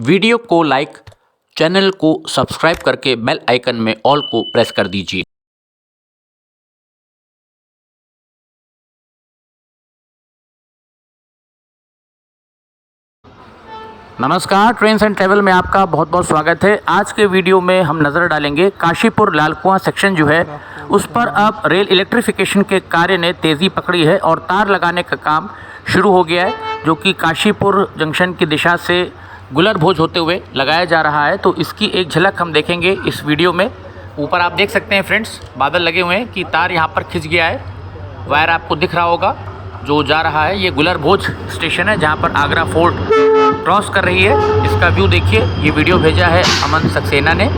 Video को like, channel को subscribe करके बेल आइकन में ऑल को प्रेस कर दीजिए। नमस्कार, ट्रेन्स एंड ट्रैवल में आपका बहुत बहुत स्वागत है। आज के वीडियो में हम नज़र डालेंगे काशीपुर लाल कुआं सेक्शन जो है उस पर अब रेल इलेक्ट्रिफिकेशन के कार्य ने तेज़ी पकड़ी है और तार लगाने का काम शुरू हो गया है, जो कि काशीपुर जंक्शन की दिशा से गुलर भोज होते हुए लगाया जा रहा है। तो इसकी एक झलक हम देखेंगे इस वीडियो में। ऊपर आप देख सकते हैं फ्रेंड्स, बादल लगे हुए हैं कि तार यहाँ पर खिंच गया है। वायर आपको दिख रहा होगा जो जा रहा है, ये गुलर भोज स्टेशन है जहाँ पर आगरा फोर्ट क्रॉस कर रही है। इसका व्यू देखिए। ये वीडियो भेजा है अमन सक्सेना ने।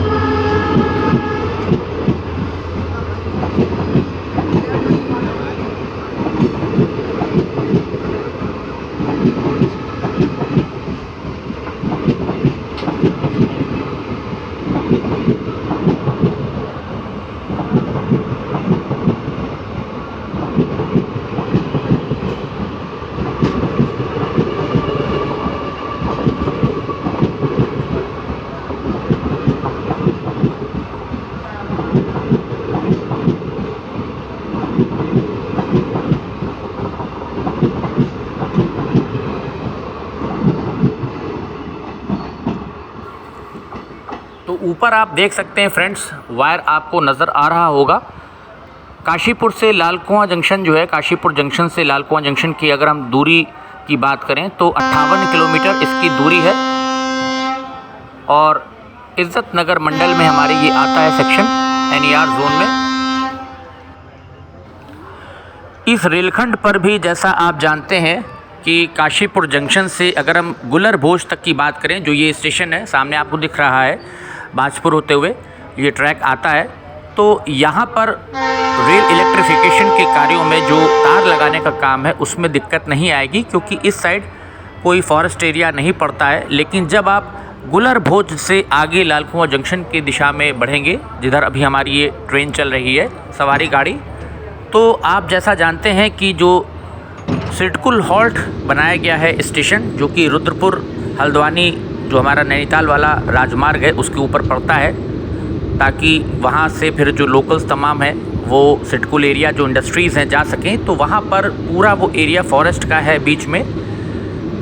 तो ऊपर आप देख सकते हैं फ्रेंड्स, वायर आपको नज़र आ रहा होगा। काशीपुर से लाल कुआं जंक्शन जो है, काशीपुर जंक्शन से लाल कुआं जंक्शन की अगर हम दूरी की बात करें तो 58 किलोमीटर इसकी दूरी है। और इज्जत नगर मंडल में हमारे ये आता है सेक्शन NER जोन में। इस रेलखंड पर भी जैसा आप जानते हैं कि काशीपुर जंक्शन से अगर हम गुलर भोज तक की बात करें, जो ये स्टेशन है सामने आपको दिख रहा है, बाजपुर होते हुए ये ट्रैक आता है। तो यहाँ पर रेल इलेक्ट्रिफिकेशन के कार्यों में जो तार लगाने का काम है उसमें दिक्कत नहीं आएगी, क्योंकि इस साइड कोई फॉरेस्ट एरिया नहीं पड़ता है। लेकिन जब आप गुलर भोज से आगे लाल कुआं जंक्शन की दिशा में बढ़ेंगे, जिधर अभी हमारी ये ट्रेन चल रही है सवारी गाड़ी, तो आप जैसा जानते हैं कि जो सिडकुल हॉल्ट बनाया गया है स्टेशन, जो कि रुद्रपुर हल्द्वानी जो हमारा नैनीताल वाला राजमार्ग है उसके ऊपर पड़ता है, ताकि वहाँ से फिर जो लोकल्स तमाम हैं वो सिडकुल एरिया जो इंडस्ट्रीज़ हैं जा सकें। तो वहाँ पर पूरा वो एरिया फॉरेस्ट का है बीच में।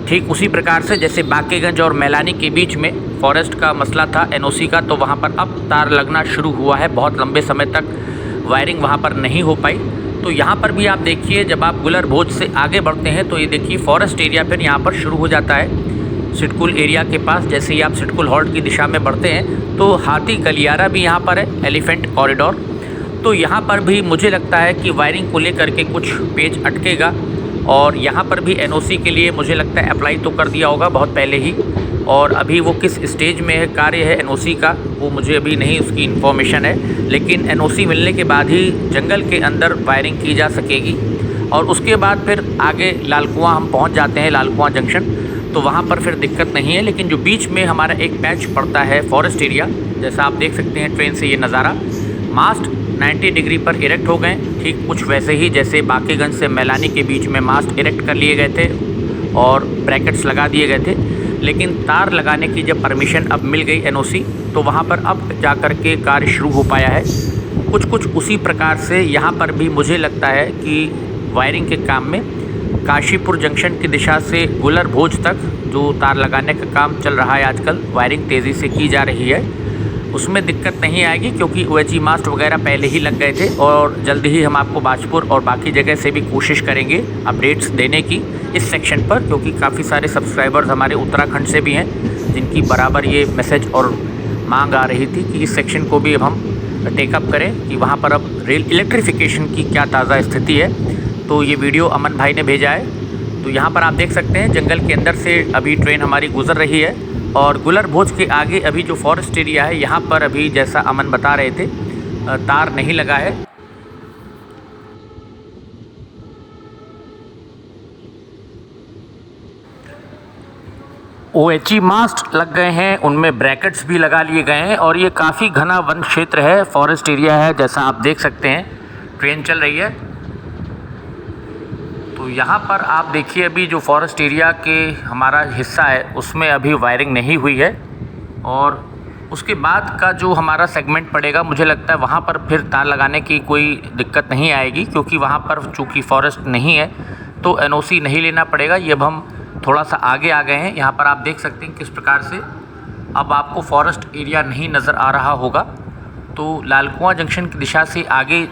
ठीक उसी प्रकार से जैसे बाकेगंज और मैलानी के बीच में फॉरेस्ट का मसला था NOC का, तो वहाँ पर अब तार लगना शुरू हुआ है। बहुत लंबे समय तक वायरिंग वहाँ पर नहीं हो पाई। तो यहाँ पर भी आप देखिए, जब आप गुलर भोज से आगे बढ़ते हैं तो ये देखिए फॉरेस्ट एरिया फिर यहाँ पर शुरू हो जाता है सिडकुल एरिया के पास। जैसे ही आप सिडकुल हॉल्ट की दिशा में बढ़ते हैं तो हाथी गलियारा भी यहाँ पर है, एलिफेंट कॉरिडोर। तो यहाँ पर भी मुझे लगता है कि वायरिंग को लेकर के कुछ पेच अटकेगा, और यहाँ पर भी NOC के लिए मुझे लगता है अप्लाई तो कर दिया होगा बहुत पहले ही, और अभी वो किस स्टेज में है कार्य है NOC का वो मुझे अभी नहीं उसकी इन्फॉर्मेशन है। लेकिन NOC मिलने के बाद ही जंगल के अंदर वायरिंग की जा सकेगी, और उसके बाद फिर आगे लाल कुआं हम पहुँच जाते हैं, लाल कुआं जंक्शन, तो वहाँ पर फिर दिक्कत नहीं है। लेकिन जो बीच में हमारा एक पैच पड़ता है फॉरेस्ट एरिया, जैसा आप देख सकते हैं ट्रेन से ये नज़ारा, मास्ट 90 डिग्री पर इरेक्ट हो गए, ठीक कुछ वैसे ही जैसे बाकेगंज से मैलानी के बीच में मास्ट इरेक्ट कर लिए गए थे और ब्रैकेट्स लगा दिए गए थे। लेकिन तार लगाने की जब परमिशन अब मिल गई NOC, तो वहाँ पर अब जा कर के कार्य शुरू हो पाया है। कुछ उसी प्रकार से यहाँ पर भी मुझे लगता है कि वायरिंग के काम में काशीपुर जंक्शन की दिशा से गुलर भोज तक जो तार लगाने का काम चल रहा है आजकल, वायरिंग तेज़ी से की जा रही है, उसमें दिक्कत नहीं आएगी, क्योंकि OHE मास्ट वगैरह पहले ही लग गए थे। और जल्दी ही हम आपको बाजपुर और बाकी जगह से भी कोशिश करेंगे अपडेट्स देने की इस सेक्शन पर, क्योंकि काफ़ी सारे सब्सक्राइबर्स हमारे उत्तराखंड से भी हैं जिनकी बराबर ये मैसेज और मांग आ रही थी कि इस सेक्शन को भी अब हम टेकअप करें कि वहाँ पर अब रेल इलेक्ट्रिफिकेशन की क्या ताज़ा स्थिति है। तो ये वीडियो अमन भाई ने भेजा है। तो यहाँ पर आप देख सकते हैं जंगल के अंदर से अभी ट्रेन हमारी गुजर रही है, और गुलर भोज के आगे अभी जो फॉरेस्ट एरिया है यहाँ पर अभी जैसा अमन बता रहे थे तार नहीं लगा है। OHE मास्ट लग गए हैं, उनमें ब्रैकेट्स भी लगा लिए गए हैं, और ये काफ़ी घना वन क्षेत्र है, फॉरेस्ट एरिया है, जैसा आप देख सकते हैं ट्रेन चल रही है। तो यहाँ पर आप देखिए अभी जो फॉरेस्ट एरिया के हमारा हिस्सा है उसमें अभी वायरिंग नहीं हुई है, और उसके बाद का जो हमारा सेगमेंट पड़ेगा मुझे लगता है वहाँ पर फिर तार लगाने की कोई दिक्कत नहीं आएगी, क्योंकि वहाँ पर चूँकि फॉरेस्ट नहीं है तो एनओसी नहीं लेना पड़ेगा। ये अब हम थोड़ा सा आगे आ गए हैं। यहाँ पर आप देख सकते हैं किस प्रकार से अब आपको फॉरेस्ट एरिया नहीं नज़र आ रहा होगा। तो लाल कुआं जंक्शन की दिशा से आगे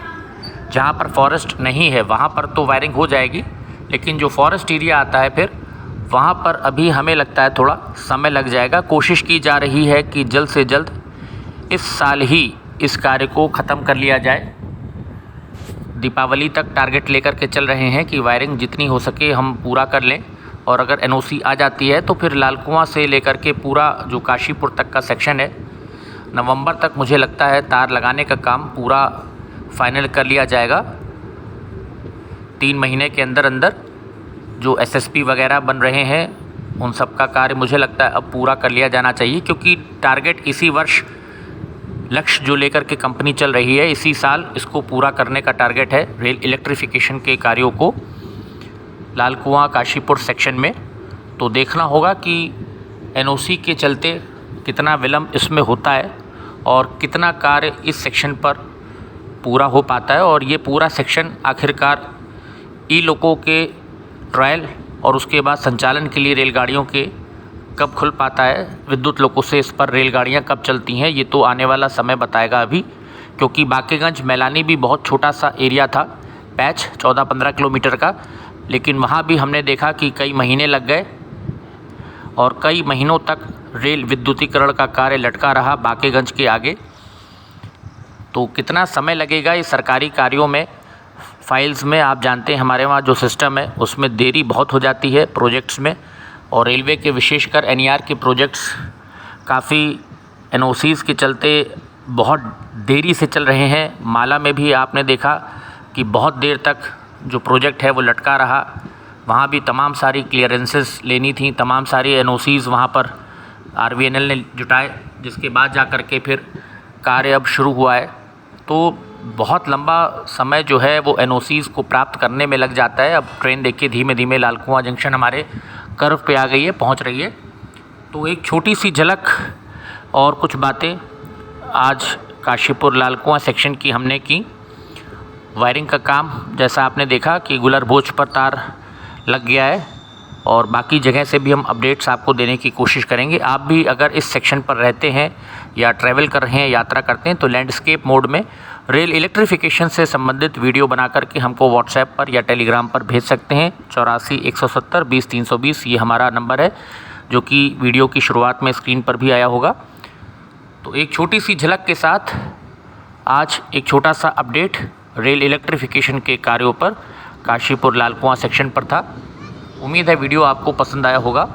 जहाँ पर फॉरेस्ट नहीं है वहाँ पर तो वायरिंग हो जाएगी, लेकिन जो फॉरेस्ट एरिया आता है फिर वहाँ पर अभी हमें लगता है थोड़ा समय लग जाएगा। कोशिश की जा रही है कि जल्द से जल्द इस साल ही इस कार्य को ख़त्म कर लिया जाए। दीपावली तक टारगेट लेकर के चल रहे हैं कि वायरिंग जितनी हो सके हम पूरा कर लें, और अगर एनओसी आ जाती है तो फिर लाल कुआं से लेकर के पूरा जो काशीपुर तक का सेक्शन है नवंबर तक मुझे लगता है तार लगाने का काम पूरा फाइनल कर लिया जाएगा। 3 महीने के अंदर अंदर जो एसएसपी वगैरह बन रहे हैं उन सब का कार्य मुझे लगता है अब पूरा कर लिया जाना चाहिए, क्योंकि टारगेट इसी वर्ष लक्ष्य जो लेकर के कंपनी चल रही है इसी साल इसको पूरा करने का टारगेट है रेल इलेक्ट्रिफिकेशन के कार्यों को लाल कुआं काशीपुर सेक्शन में। तो देखना होगा कि एनओसी के चलते कितना विलम्ब इसमें होता है और कितना कार्य इस सेक्शन पर पूरा हो पाता है, और ये पूरा सेक्शन आखिरकार ई लोको के ट्रायल और उसके बाद संचालन के लिए रेलगाड़ियों के कब खुल पाता है, विद्युत लोको से इस पर रेलगाड़ियां कब चलती हैं, ये तो आने वाला समय बताएगा अभी। क्योंकि बांकेगंज मैलानी भी बहुत छोटा सा एरिया था, पैच 14-15 किलोमीटर का, लेकिन वहाँ भी हमने देखा कि कई महीने लग गए और कई महीनों तक रेल विद्युतीकरण का कार्य लटका रहा बांकेगंज के आगे। तो कितना समय लगेगा इस सरकारी कार्यों में, फाइल्स में, आप जानते हैं हमारे वहाँ जो सिस्टम है उसमें देरी बहुत हो जाती है प्रोजेक्ट्स में, और रेलवे के विशेषकर एनईआर के प्रोजेक्ट्स काफ़ी एनओसीज़ के चलते बहुत देरी से चल रहे हैं। माला में भी आपने देखा कि बहुत देर तक जो प्रोजेक्ट है वो लटका रहा, वहाँ भी तमाम सारी क्लियरेंसेस लेनी थी, तमाम सारी एनओसीज़ वहाँ पर आरवीएनएल ने जुटाए, जिसके बाद जा कर के फिर कार्य अब शुरू हुआ है। तो बहुत लंबा समय जो है वो एनओसीज़ को प्राप्त करने में लग जाता है। अब ट्रेन देखिए धीमे धीमे लाल कुआं जंक्शन हमारे कर्व पे आ गई है, पहुंच रही है। तो एक छोटी सी झलक और कुछ बातें आज काशीपुर लाल कुआं सेक्शन की हमने की। वायरिंग का काम जैसा आपने देखा कि गुलर भोज पर तार लग गया है, और बाकी जगह से भी हम अपडेट्स आपको देने की कोशिश करेंगे। आप भी अगर इस सेक्शन पर रहते हैं या ट्रैवल कर रहे हैं, यात्रा करते हैं, तो लैंडस्केप मोड में रेल इलेक्ट्रिफिकेशन से संबंधित वीडियो बना करके हमको व्हाट्सएप पर या टेलीग्राम पर भेज सकते हैं। 84-170-20-320 ये हमारा नंबर है, जो कि वीडियो की शुरुआत में स्क्रीन पर भी आया होगा। तो एक छोटी सी झलक के साथ आज एक छोटा सा अपडेट रेल इलेक्ट्रिफिकेशन के कार्यों पर काशीपुर लाल कुआं सेक्शन पर था। उम्मीद है वीडियो आपको पसंद आया होगा।